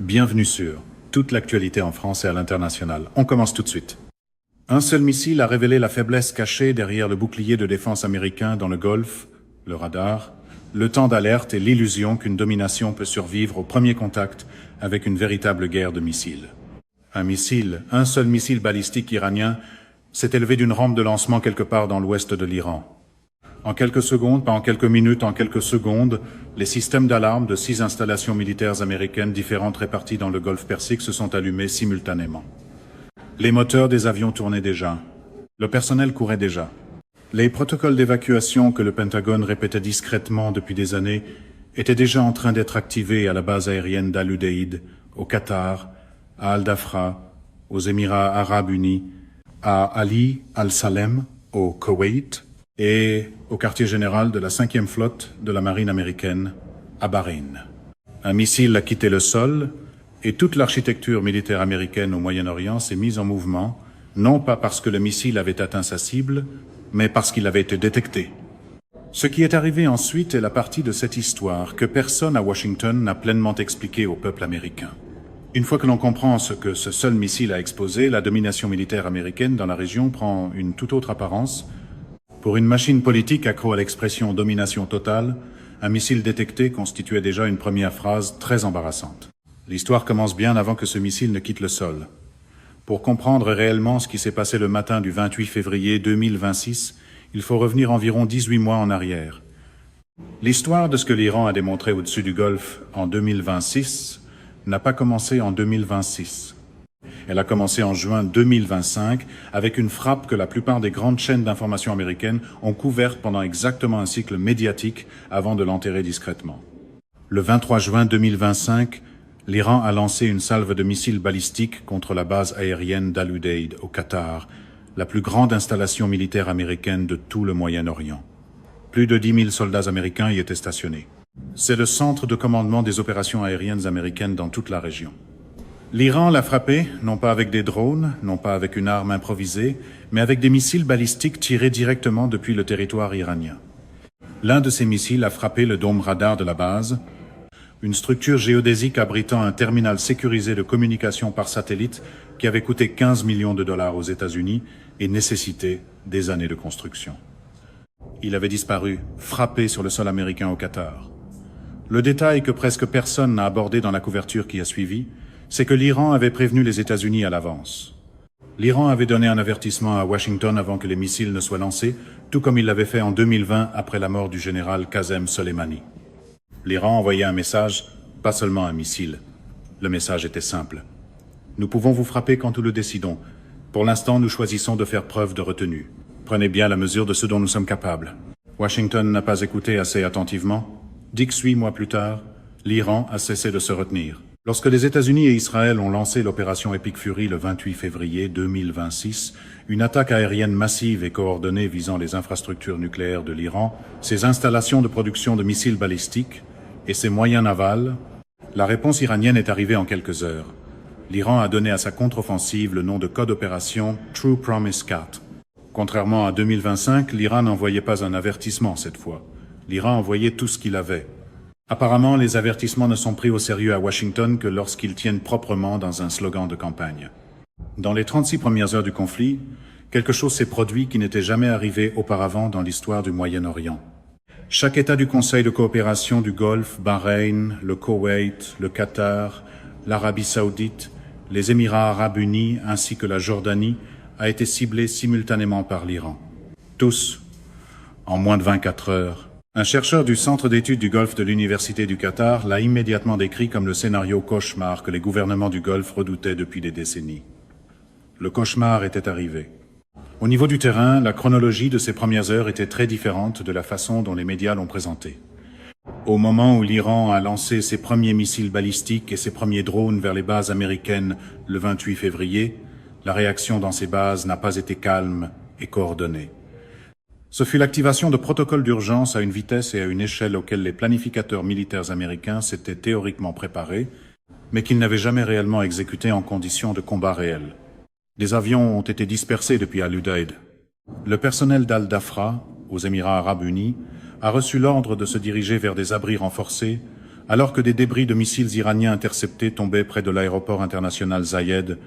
Bienvenue sur toute l'actualité en France et à l'international. On commence tout de suite. Un seul missile a révélé la faiblesse cachée derrière le bouclier de défense américain dans le Golfe, le radar, le temps d'alerte et l'illusion qu'une domination peut survivre au premier contact avec une véritable guerre de missiles. Un seul missile balistique iranien s'est élevé d'une rampe de lancement quelque part dans l'ouest de l'Iran. En quelques secondes, pas en quelques minutes, en quelques secondes, les systèmes d'alarme de 6 installations militaires américaines différentes réparties dans le Golfe Persique se sont allumés simultanément. Les moteurs des avions tournaient déjà. Le personnel courait déjà. Les protocoles d'évacuation que le Pentagone répétait discrètement depuis des années étaient déjà en train d'être activés à la base aérienne d'Al-Udeid, au Qatar, à Al-Dhafra, aux Émirats arabes unis, à Ali Al-Salem, au Koweït, et au quartier général de la 5e flotte de la marine américaine, à Bahreïn. Un missile a quitté le sol, et toute l'architecture militaire américaine au Moyen-Orient s'est mise en mouvement, non pas parce que le missile avait atteint sa cible, mais parce qu'il avait été détecté. Ce qui est arrivé ensuite est la partie de cette histoire que personne à Washington n'a pleinement expliquée au peuple américain. Une fois que l'on comprend ce que ce seul missile a exposé, la domination militaire américaine dans la région prend une toute autre apparence. Pour une machine politique accro à l'expression « domination totale », un missile détecté constituait déjà une première phrase très embarrassante. L'histoire commence bien avant que ce missile ne quitte le sol. Pour comprendre réellement ce qui s'est passé le matin du 28 février 2026, il faut revenir environ 18 mois en arrière. L'histoire de ce que l'Iran a démontré au-dessus du Golfe en 2026 n'a pas commencé en 2026. Elle a commencé en juin 2025 avec une frappe que la plupart des grandes chaînes d'information américaines ont couverte pendant exactement un cycle médiatique avant de l'enterrer discrètement. Le 23 juin 2025, l'Iran a lancé une salve de missiles balistiques contre la base aérienne d'Al-Udeid au Qatar, la plus grande installation militaire américaine de tout le Moyen-Orient. Plus de 10 000 soldats américains y étaient stationnés. C'est le centre de commandement des opérations aériennes américaines dans toute la région. L'Iran l'a frappé, non pas avec des drones, non pas avec une arme improvisée, mais avec des missiles balistiques tirés directement depuis le territoire iranien. L'un de ces missiles a frappé le dôme radar de la base, une structure géodésique abritant un terminal sécurisé de communication par satellite qui avait coûté 15 millions de dollars aux États-Unis et nécessité des années de construction. Il avait disparu, frappé sur le sol américain au Qatar. Le détail que presque personne n'a abordé dans la couverture qui a suivi, c'est que l'Iran avait prévenu les États-Unis à l'avance. L'Iran avait donné un avertissement à Washington avant que les missiles ne soient lancés, tout comme il l'avait fait en 2020 après la mort du général Qasem Soleimani. L'Iran envoyait un message, pas seulement un missile. Le message était simple. Nous pouvons vous frapper quand nous le décidons. Pour l'instant, nous choisissons de faire preuve de retenue. Prenez bien la mesure de ce dont nous sommes capables. Washington n'a pas écouté assez attentivement. 18 mois plus tard, l'Iran a cessé de se retenir. Lorsque les États-Unis et Israël ont lancé l'opération Epic Fury le 28 février 2026, une attaque aérienne massive et coordonnée visant les infrastructures nucléaires de l'Iran, ses installations de production de missiles balistiques et ses moyens navals, la réponse iranienne est arrivée en quelques heures. L'Iran a donné à sa contre-offensive le nom de code opération True Promise 4. Contrairement à 2025, l'Iran n'envoyait pas un avertissement cette fois. L'Iran envoyait tout ce qu'il avait. Apparemment, les avertissements ne sont pris au sérieux à Washington que lorsqu'ils tiennent proprement dans un slogan de campagne. Dans les 36 premières heures du conflit, quelque chose s'est produit qui n'était jamais arrivé auparavant dans l'histoire du Moyen-Orient. Chaque État du Conseil de coopération du Golfe, Bahreïn, le Koweït, le Qatar, l'Arabie saoudite, les Émirats arabes unis ainsi que la Jordanie a été ciblé simultanément par l'Iran. Tous, en moins de 24 heures. Un chercheur du Centre d'études du Golfe de l'Université du Qatar l'a immédiatement décrit comme le scénario cauchemar que les gouvernements du Golfe redoutaient depuis des décennies. Le cauchemar était arrivé. Au niveau du terrain, la chronologie de ces premières heures était très différente de la façon dont les médias l'ont présentée. Au moment où l'Iran a lancé ses premiers missiles balistiques et ses premiers drones vers les bases américaines le 28 février, la réaction dans ces bases n'a pas été calme et coordonnée. Ce fut l'activation de protocoles d'urgence à une vitesse et à une échelle auxquelles les planificateurs militaires américains s'étaient théoriquement préparés, mais qu'ils n'avaient jamais réellement exécutés en conditions de combat réel. Des avions ont été dispersés depuis Al-Udeid. Le personnel d'Al-Dhafra, aux Émirats arabes unis, a reçu l'ordre de se diriger vers des abris renforcés, alors que des débris de missiles iraniens interceptés tombaient près de l'aéroport international Zayed,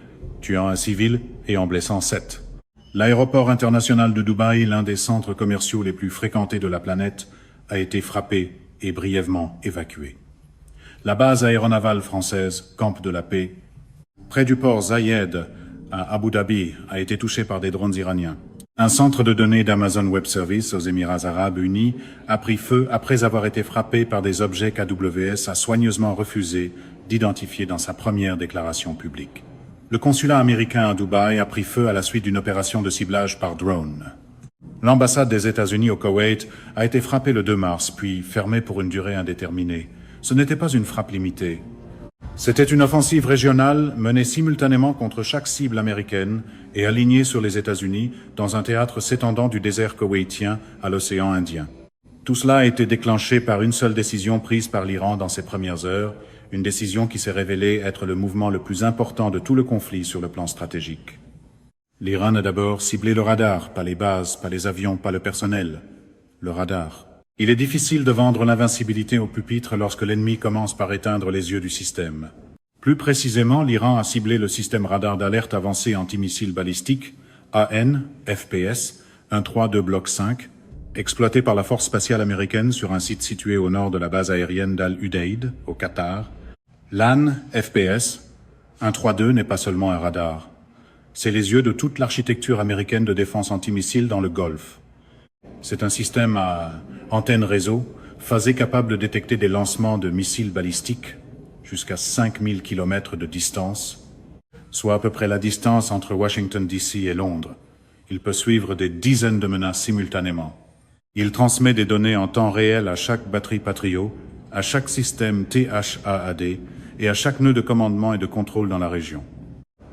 tuant un civil et en blessant 7. L'aéroport international de Dubaï, l'un des centres commerciaux les plus fréquentés de la planète, a été frappé et brièvement évacué. La base aéronavale française, Camp de la Paix, près du port Zayed à Abu Dhabi, a été touché par des drones iraniens. Un centre de données d'Amazon Web Services aux Émirats arabes unis a pris feu après avoir été frappé par des objets qu'AWS a soigneusement refusé d'identifier dans sa première déclaration publique. Le consulat américain à Dubaï a pris feu à la suite d'une opération de ciblage par drone. L'ambassade des États-Unis au Koweït a été frappée le 2 mars, puis fermée pour une durée indéterminée. Ce n'était pas une frappe limitée. C'était une offensive régionale menée simultanément contre chaque cible américaine et alignée sur les États-Unis dans un théâtre s'étendant du désert koweïtien à l'océan Indien. Tout cela a été déclenché par une seule décision prise par l'Iran dans ses premières heures, une décision qui s'est révélée être le mouvement le plus important de tout le conflit sur le plan stratégique. L'Iran a d'abord ciblé le radar, pas les bases, pas les avions, pas le personnel. Le radar. Il est difficile de vendre l'invincibilité au pupitre lorsque l'ennemi commence par éteindre les yeux du système. Plus précisément, l'Iran a ciblé le système radar d'alerte avancé antimissile balistique, AN, FPS, 132 Block 5, exploité par la force spatiale américaine sur un site situé au nord de la base aérienne d'Al-Udeid, au Qatar. L'AN, FPS, 132 n'est pas seulement un radar. C'est les yeux de toute l'architecture américaine de défense antimissile dans le Golfe. C'est un système à antenne réseau, phasé capable de détecter des lancements de missiles balistiques jusqu'à 5000 km de distance, soit à peu près la distance entre Washington DC et Londres. Il peut suivre des dizaines de menaces simultanément. Il transmet des données en temps réel à chaque batterie Patriot, à chaque système THAAD et à chaque nœud de commandement et de contrôle dans la région.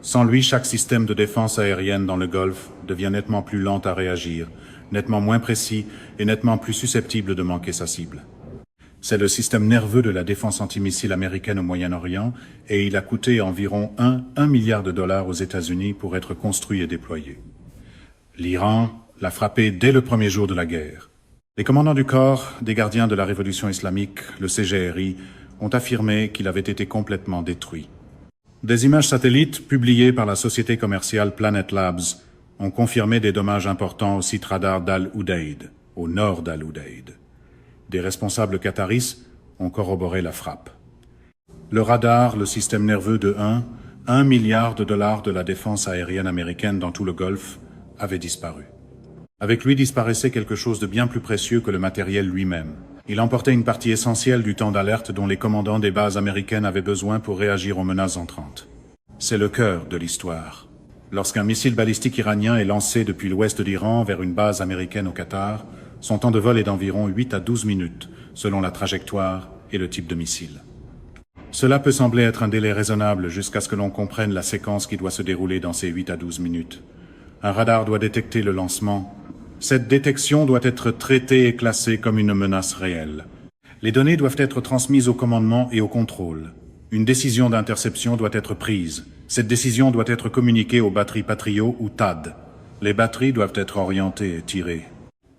Sans lui, chaque système de défense aérienne dans le Golfe devient nettement plus lent à réagir, nettement moins précis et nettement plus susceptible de manquer sa cible. C'est le système nerveux de la défense antimissile américaine au Moyen-Orient et il a coûté environ 1 milliard de dollars aux États-Unis pour être construit et déployé. L'Iran l'a frappé dès le premier jour de la guerre. Les commandants du corps des gardiens de la révolution islamique, le CGRI, ont affirmé qu'il avait été complètement détruit. Des images satellites publiées par la société commerciale Planet Labs ont confirmé des dommages importants au site radar d'Al-Udeid, au nord d'Al-Udeid. Des responsables qataris ont corroboré la frappe. Le radar, le système nerveux de 1 milliard de dollars de la défense aérienne américaine dans tout le Golfe, avait disparu. Avec lui disparaissait quelque chose de bien plus précieux que le matériel lui-même. Il emportait une partie essentielle du temps d'alerte dont les commandants des bases américaines avaient besoin pour réagir aux menaces entrantes. C'est le cœur de l'histoire. Lorsqu'un missile balistique iranien est lancé depuis l'ouest de l'Iran vers une base américaine au Qatar, son temps de vol est d'environ 8 à 12 minutes, selon la trajectoire et le type de missile. Cela peut sembler être un délai raisonnable jusqu'à ce que l'on comprenne la séquence qui doit se dérouler dans ces 8 à 12 minutes. Un radar doit détecter le lancement. Cette détection doit être traitée et classée comme une menace réelle. Les données doivent être transmises au commandement et au contrôle. Une décision d'interception doit être prise. Cette décision doit être communiquée aux batteries Patriot ou THAAD. Les batteries doivent être orientées et tirées.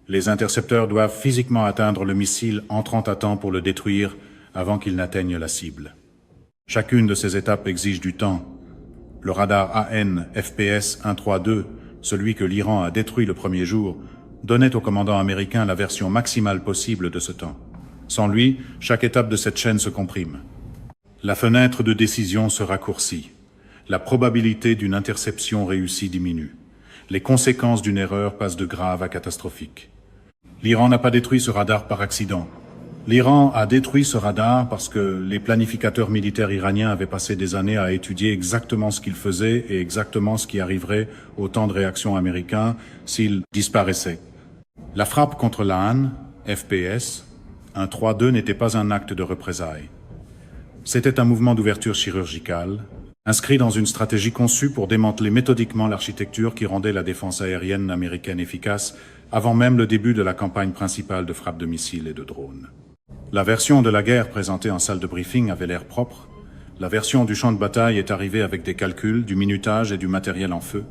Les intercepteurs doivent physiquement atteindre le missile entrant à temps pour le détruire avant qu'il n'atteigne la cible. Chacune de ces étapes exige du temps. Le radar AN FPS 132, celui que l'Iran a détruit le premier jour, donnait au commandant américain la version maximale possible de ce temps. Sans lui, chaque étape de cette chaîne se comprime. La fenêtre de décision se raccourcit. La probabilité d'une interception réussie diminue. Les conséquences d'une erreur passent de graves à catastrophiques. L'Iran n'a pas détruit ce radar par accident. L'Iran a détruit ce radar parce que les planificateurs militaires iraniens avaient passé des années à étudier exactement ce qu'il faisait et exactement ce qui arriverait au temps de réaction américain s'il disparaissait. La frappe contre l'AN, FPS, 132 n'était pas un acte de représailles. C'était un mouvement d'ouverture chirurgicale, inscrit dans une stratégie conçue pour démanteler méthodiquement l'architecture qui rendait la défense aérienne américaine efficace avant même le début de la campagne principale de frappe de missiles et de drones. La version de la guerre présentée en salle de briefing avait l'air propre. La version du champ de bataille est arrivée avec des calculs, du minutage et du matériel en feu.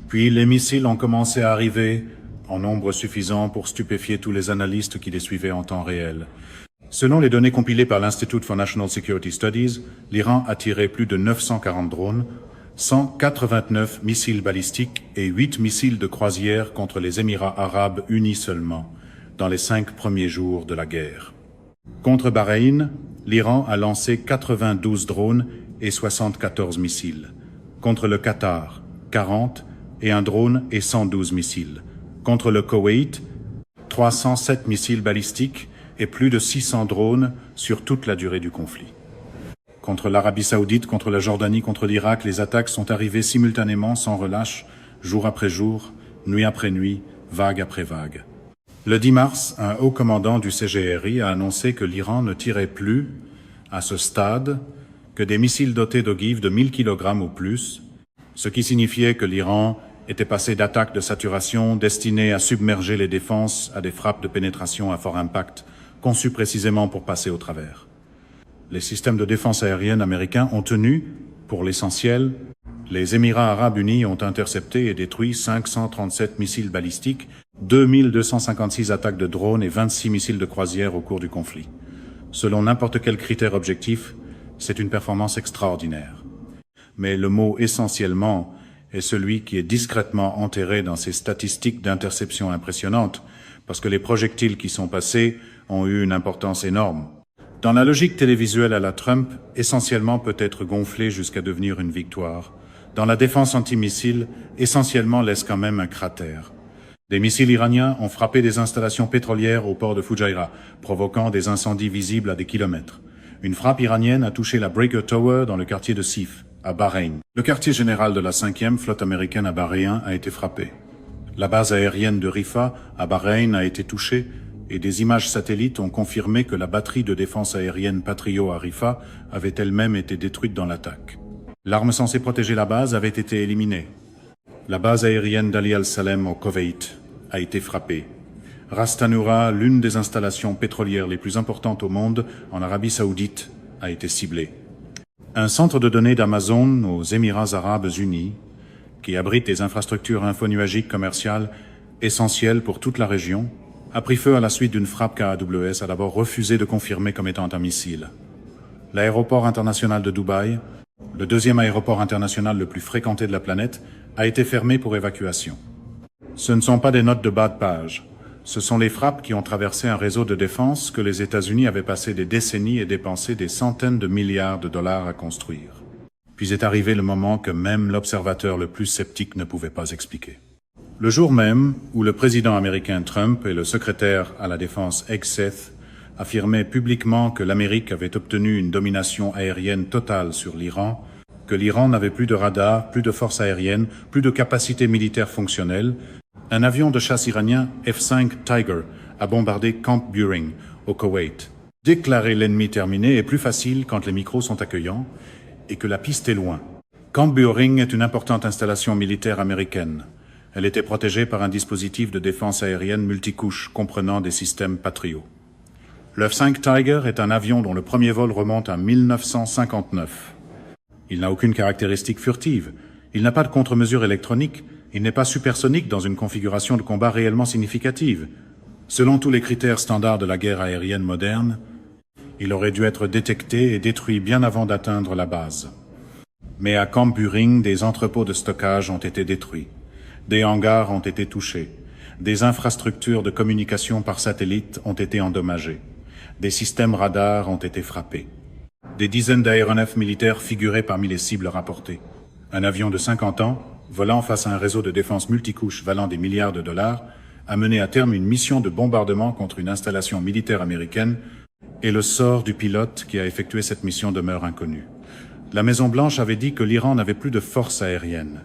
Puis les missiles ont commencé à arriver en nombre suffisant pour stupéfier tous les analystes qui les suivaient en temps réel. Selon les données compilées par l'Institute for National Security Studies, l'Iran a tiré plus de 940 drones, 189 missiles balistiques et 8 missiles de croisière contre les Émirats arabes unis seulement, dans les 5 premiers jours de la guerre. Contre Bahreïn, l'Iran a lancé 92 drones et 74 missiles. Contre le Qatar, 40 et un drone et 112 missiles. Contre le Koweït, 307 missiles balistiques et plus de 600 drones sur toute la durée du conflit. Contre l'Arabie Saoudite, contre la Jordanie, contre l'Irak, les attaques sont arrivées simultanément, sans relâche, jour après jour, nuit après nuit, vague après vague. Le 10 mars, un haut commandant du CGRI a annoncé que l'Iran ne tirait plus, à ce stade, que des missiles dotés d'ogives de 1000 kg ou plus, ce qui signifiait que l'Iran était passé d'attaques de saturation destinées à submerger les défenses à des frappes de pénétration à fort impact, conçues précisément pour passer au travers. Les systèmes de défense aérienne américains ont tenu, pour l'essentiel. Les Émirats arabes unis ont intercepté et détruit 537 missiles balistiques, 2256 attaques de drones et 26 missiles de croisière au cours du conflit. Selon n'importe quel critère objectif, c'est une performance extraordinaire. Mais le mot « essentiellement » est celui qui est discrètement enterré dans ces statistiques d'interception impressionnantes, parce que les projectiles qui sont passés ont eu une importance énorme. Dans la logique télévisuelle à la Trump, essentiellement peut être gonflé jusqu'à devenir une victoire. Dans la défense antimissile, essentiellement laisse quand même un cratère. Des missiles iraniens ont frappé des installations pétrolières au port de Fujairah, provoquant des incendies visibles à des kilomètres. Une frappe iranienne a touché la Breaker Tower dans le quartier de Sif, à Bahreïn. Le quartier général de la 5e flotte américaine à Bahreïn a été frappé. La base aérienne de Rifa, à Bahreïn, a été touchée, et des images satellites ont confirmé que la batterie de défense aérienne Patriot à Rifa avait elle-même été détruite dans l'attaque. L'arme censée protéger la base avait été éliminée. La base aérienne d'Ali al-Salem au Koweït a été frappée. Ras Tanura, l'une des installations pétrolières les plus importantes au monde en Arabie Saoudite, a été ciblée. Un centre de données d'Amazon aux Émirats arabes unis, qui abrite des infrastructures infonuagiques commerciales essentielles pour toute la région, a pris feu à la suite d'une frappe qu'AWS a d'abord refusé de confirmer comme étant un missile. L'aéroport international de Dubaï, le deuxième aéroport international le plus fréquenté de la planète, a été fermé pour évacuation. Ce ne sont pas des notes de bas de page. Ce sont les frappes qui ont traversé un réseau de défense que les États-Unis avaient passé des décennies et dépensé des centaines de milliards de dollars à construire. Puis est arrivé le moment que même l'observateur le plus sceptique ne pouvait pas expliquer. Le jour même où le président américain Trump et le secrétaire à la défense Hegseth affirmaient publiquement que l'Amérique avait obtenu une domination aérienne totale sur l'Iran, que l'Iran n'avait plus de radar, plus de force aérienne, plus de capacité militaire fonctionnelle, un avion de chasse iranien F-5 Tiger a bombardé Camp Buehring, au Koweït. Déclarer l'ennemi terminé est plus facile quand les micros sont accueillants et que la piste est loin. Camp Buehring est une importante installation militaire américaine. Elle était protégée par un dispositif de défense aérienne multicouche comprenant des systèmes Patriot. Le F-5 Tiger est un avion dont le premier vol remonte à 1959. Il n'a aucune caractéristique furtive. Il n'a pas de contre-mesure électronique. Il n'est pas supersonique dans une configuration de combat réellement significative. Selon tous les critères standards de la guerre aérienne moderne, il aurait dû être détecté et détruit bien avant d'atteindre la base. Mais à Camp Buehring, des entrepôts de stockage ont été détruits. Des hangars ont été touchés. Des infrastructures de communication par satellite ont été endommagées. Des systèmes radars ont été frappés. Des dizaines d'aéronefs militaires figuraient parmi les cibles rapportées. Un avion de 50 ans, volant face à un réseau de défense multicouche valant des milliards de dollars, a mené à terme une mission de bombardement contre une installation militaire américaine, et le sort du pilote qui a effectué cette mission demeure inconnu. La Maison-Blanche avait dit que l'Iran n'avait plus de force aérienne.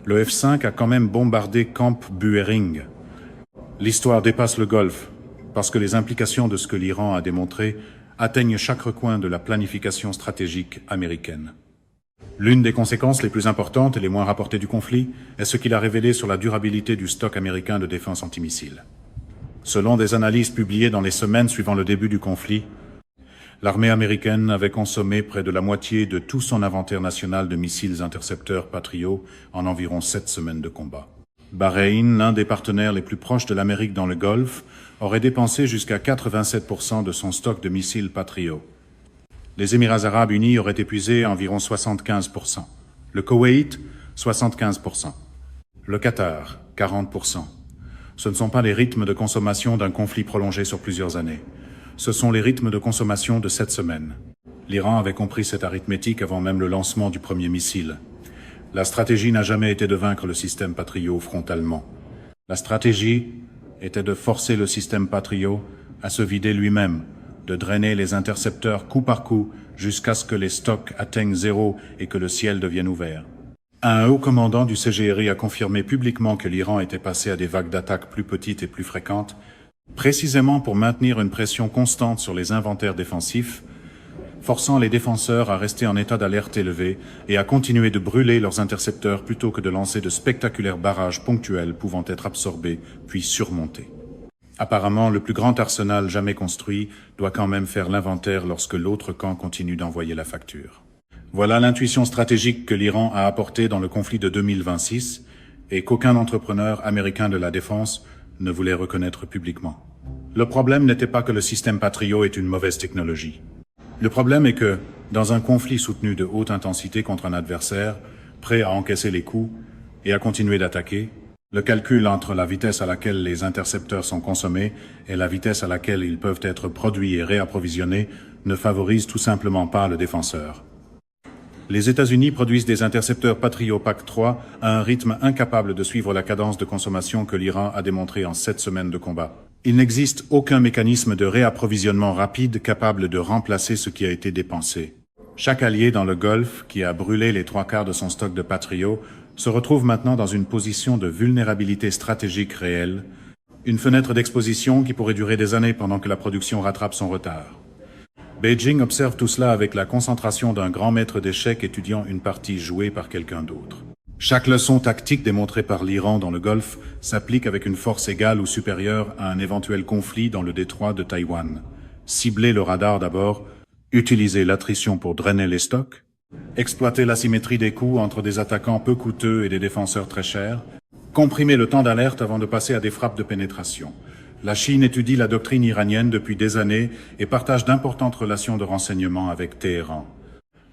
Le F-5 a quand même bombardé Camp Buehring. L'histoire dépasse le Golfe, parce que les implications de ce que l'Iran a démontré atteignent chaque recoin de la planification stratégique américaine. L'une des conséquences les plus importantes et les moins rapportées du conflit est ce qu'il a révélé sur la durabilité du stock américain de défense antimissile. Selon des analyses publiées dans les semaines suivant le début du conflit, l'armée américaine avait consommé près de la moitié de tout son inventaire national de missiles intercepteurs Patriot en environ 7 semaines de combat. Bahreïn, l'un des partenaires les plus proches de l'Amérique dans le Golfe, aurait dépensé jusqu'à 87% de son stock de missiles Patriot. Les Émirats arabes unis auraient épuisé environ 75%. Le Koweït, 75%. Le Qatar, 40%. Ce ne sont pas les rythmes de consommation d'un conflit prolongé sur plusieurs années. Ce sont les rythmes de consommation de 7 semaines. L'Iran avait compris cette arithmétique avant même le lancement du premier missile. La stratégie n'a jamais été de vaincre le système Patriot frontalement. La stratégie était de forcer le système Patriot à se vider lui-même, de drainer les intercepteurs coup par coup jusqu'à ce que les stocks atteignent zéro et que le ciel devienne ouvert. Un haut commandant du CGRI a confirmé publiquement que l'Iran était passé à des vagues d'attaques plus petites et plus fréquentes, précisément pour maintenir une pression constante sur les inventaires défensifs, forçant les défenseurs à rester en état d'alerte élevé et à continuer de brûler leurs intercepteurs plutôt que de lancer de spectaculaires barrages ponctuels pouvant être absorbés puis surmontés. Apparemment, le plus grand arsenal jamais construit doit quand même faire l'inventaire lorsque l'autre camp continue d'envoyer la facture. Voilà l'intuition stratégique que l'Iran a apportée dans le conflit de 2026 et qu'aucun entrepreneur américain de la défense ne voulait reconnaître publiquement. Le problème n'était pas que le système Patriot est une mauvaise technologie. Le problème est que, dans un conflit soutenu de haute intensité contre un adversaire, prêt à encaisser les coups et à continuer d'attaquer, le calcul entre la vitesse à laquelle les intercepteurs sont consommés et la vitesse à laquelle ils peuvent être produits et réapprovisionnés ne favorise tout simplement pas le défenseur. Les États-Unis produisent des intercepteurs Patriot PAC-3 à un rythme incapable de suivre la cadence de consommation que l'Iran a démontrée en 7 semaines de combat. Il n'existe aucun mécanisme de réapprovisionnement rapide capable de remplacer ce qui a été dépensé. Chaque allié dans le Golfe, qui a brûlé les 3/4 de son stock de Patriot, se retrouve maintenant dans une position de vulnérabilité stratégique réelle, une fenêtre d'exposition qui pourrait durer des années pendant que la production rattrape son retard. Beijing observe tout cela avec la concentration d'un grand maître d'échecs étudiant une partie jouée par quelqu'un d'autre. Chaque leçon tactique démontrée par l'Iran dans le Golfe s'applique avec une force égale ou supérieure à un éventuel conflit dans le détroit de Taïwan. Cibler le radar d'abord, utiliser l'attrition pour drainer les stocks, exploiter l'asymétrie des coûts entre des attaquants peu coûteux et des défenseurs très chers, comprimer le temps d'alerte avant de passer à des frappes de pénétration. La Chine étudie la doctrine iranienne depuis des années et partage d'importantes relations de renseignement avec Téhéran.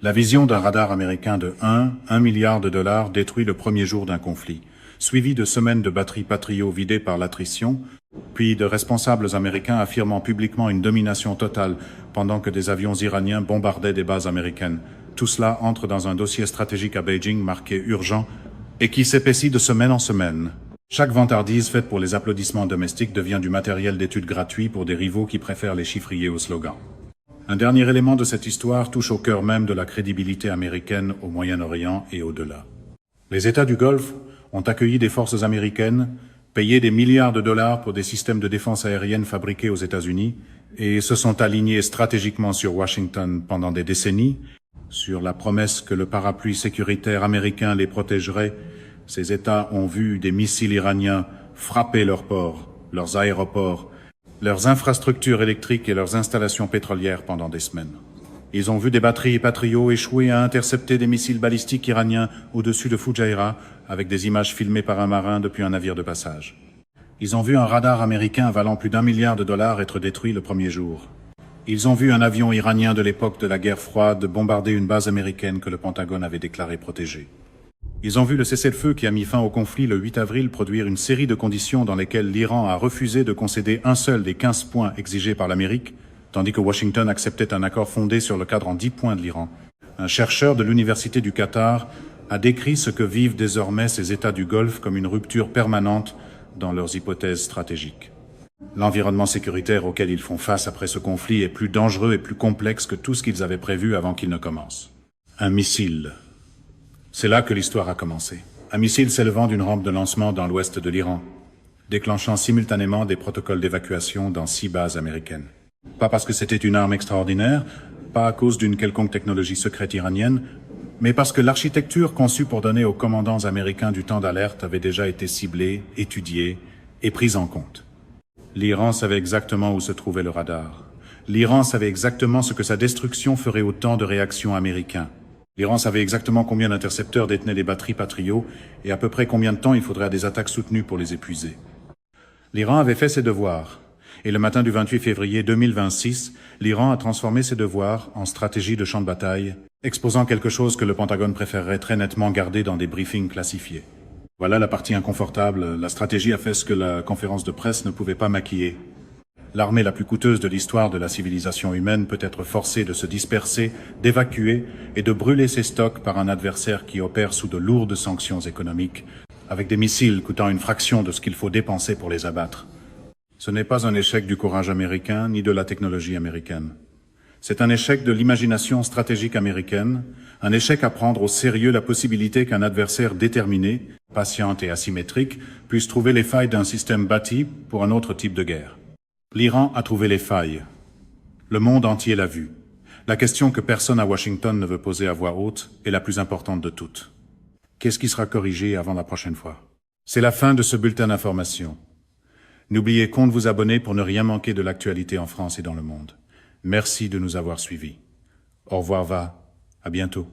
La vision d'un radar américain de 1 milliard de dollars détruit le premier jour d'un conflit, suivi de semaines de batteries Patriot vidées par l'attrition, puis de responsables américains affirmant publiquement une domination totale pendant que des avions iraniens bombardaient des bases américaines. Tout cela entre dans un dossier stratégique à Beijing marqué urgent et qui s'épaissit de semaine en semaine. Chaque vantardise faite pour les applaudissements domestiques devient du matériel d'étude gratuit pour des rivaux qui préfèrent les chiffriers aux slogans. Un dernier élément de cette histoire touche au cœur même de la crédibilité américaine au Moyen-Orient et au-delà. Les États du Golfe ont accueilli des forces américaines, payé des milliards de dollars pour des systèmes de défense aérienne fabriqués aux États-Unis et se sont alignés stratégiquement sur Washington pendant des décennies, sur la promesse que le parapluie sécuritaire américain les protégerait. Ces États ont vu des missiles iraniens frapper leurs ports, leurs aéroports, leurs infrastructures électriques et leurs installations pétrolières pendant des semaines. Ils ont vu des batteries Patriot échouer à intercepter des missiles balistiques iraniens au-dessus de Fujairah avec des images filmées par un marin depuis un navire de passage. Ils ont vu un radar américain valant plus d'1 milliard de dollars être détruit le premier jour. Ils ont vu un avion iranien de l'époque de la guerre froide bombarder une base américaine que le Pentagone avait déclarée protégée. Ils ont vu le cessez-le-feu qui a mis fin au conflit le 8 avril produire une série de conditions dans lesquelles l'Iran a refusé de concéder un seul des 15 points exigés par l'Amérique, tandis que Washington acceptait un accord fondé sur le cadre en 10 points de l'Iran. Un chercheur de l'Université du Qatar a décrit ce que vivent désormais ces États du Golfe comme une rupture permanente dans leurs hypothèses stratégiques. L'environnement sécuritaire auquel ils font face après ce conflit est plus dangereux et plus complexe que tout ce qu'ils avaient prévu avant qu'il ne commence. Un missile. C'est là que l'histoire a commencé. Un missile s'élevant d'une rampe de lancement dans l'ouest de l'Iran, déclenchant simultanément des protocoles d'évacuation dans 6 bases américaines. Pas parce que c'était une arme extraordinaire, pas à cause d'une quelconque technologie secrète iranienne, mais parce que l'architecture conçue pour donner aux commandants américains du temps d'alerte avait déjà été ciblée, étudiée et prise en compte. L'Iran savait exactement où se trouvait le radar. L'Iran savait exactement ce que sa destruction ferait au temps de réaction américain. L'Iran savait exactement combien d'intercepteurs détenaient les batteries Patriot et à peu près combien de temps il faudrait à des attaques soutenues pour les épuiser. L'Iran avait fait ses devoirs. Et le matin du 28 février 2026, l'Iran a transformé ses devoirs en stratégie de champ de bataille, exposant quelque chose que le Pentagone préférerait très nettement garder dans des briefings classifiés. Voilà la partie inconfortable. La stratégie a fait ce que la conférence de presse ne pouvait pas maquiller. L'armée la plus coûteuse de l'histoire de la civilisation humaine peut être forcée de se disperser, d'évacuer et de brûler ses stocks par un adversaire qui opère sous de lourdes sanctions économiques, avec des missiles coûtant une fraction de ce qu'il faut dépenser pour les abattre. Ce n'est pas un échec du courage américain ni de la technologie américaine. C'est un échec de l'imagination stratégique américaine, un échec à prendre au sérieux la possibilité qu'un adversaire déterminé, patient et asymétrique, puisse trouver les failles d'un système bâti pour un autre type de guerre. L'Iran a trouvé les failles. Le monde entier l'a vu. La question que personne à Washington ne veut poser à voix haute est la plus importante de toutes. Qu'est-ce qui sera corrigé avant la prochaine fois? C'est la fin de ce bulletin d'information. N'oubliez pas de vous abonner pour ne rien manquer de l'actualité en France et dans le monde. Merci de nous avoir suivis. Au revoir, à bientôt.